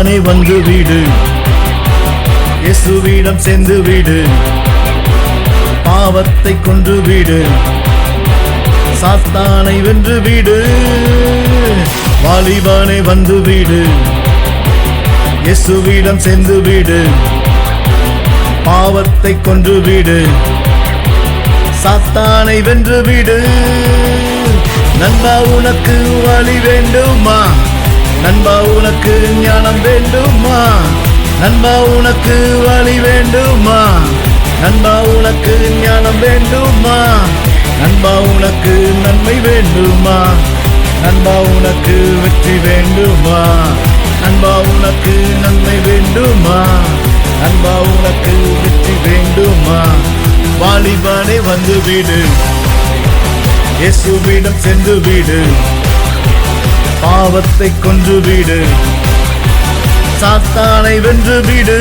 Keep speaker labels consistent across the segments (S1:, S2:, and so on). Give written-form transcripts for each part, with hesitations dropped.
S1: வாலிபானே வந்து வீடு, இயேசுவிடம் சேர்ந்து வீடு, பாவத்தை கொன்று வீடு, சாத்தானை வென்று வீடு. வாலிபானே வந்து வீடு, இயேசுவிடம் சேர்ந்து வீடு, பாவத்தை கொன்று வீடு, சாத்தானை வென்று வீடு. நண்பா உனக்கு வழி வேண்டுமா? நண்பா உனக்கு ஞானம் வேண்டுமா? நண்பா உனக்கு வழி வேண்டுமா? நண்பா உனக்கு ஞானம் வேண்டுமா? நண்பா உனக்கு நன்மை வேண்டுமா? நண்பா உனக்கு வெற்றி வேண்டுமா? நண்பா உனக்கு நன்மை வேண்டுமா? நண்பா உனக்கு வெற்றி வேண்டுமா? வாலிபானே வந்து வீடு, இயேசுவிடம் சென்று வீடு, பாவத்தை கொன்று வீடு, சாத்தானை வென்று வீடு.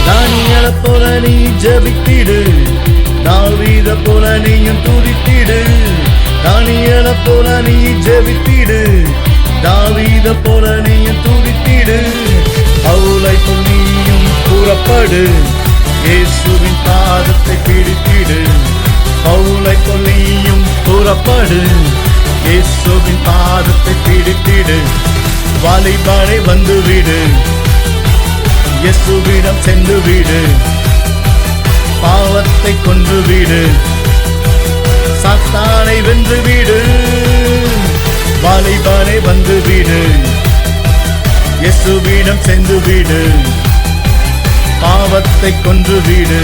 S1: தானியேலை போல நீ ஜெபித்திடு, தாவீதை போல நீயும் துதித்திடு. தானியேலை போல நீ ஜெபித்திடு, தாவீதை போல நீயும் துதித்திடு. பவுலை போல் நீயும் கூறப்படு, இயேசுவின் பாதத்தை பிடித்திடு. பவுலை போல் நீயும் கூறப்படு, இயேசுவின் பாதத்தை பிடித்திடு. வாலிபானே வந்து வீடு, இயேசுவிடம் சென்று வீடு, பாவத்தை கொன்று வீடு, சாத்தானை வென்று வீடு. வாலிபானே வந்து வீடு, இயேசுவிடம் சென்று வீடு, பாவத்தை கொன்று வீடு,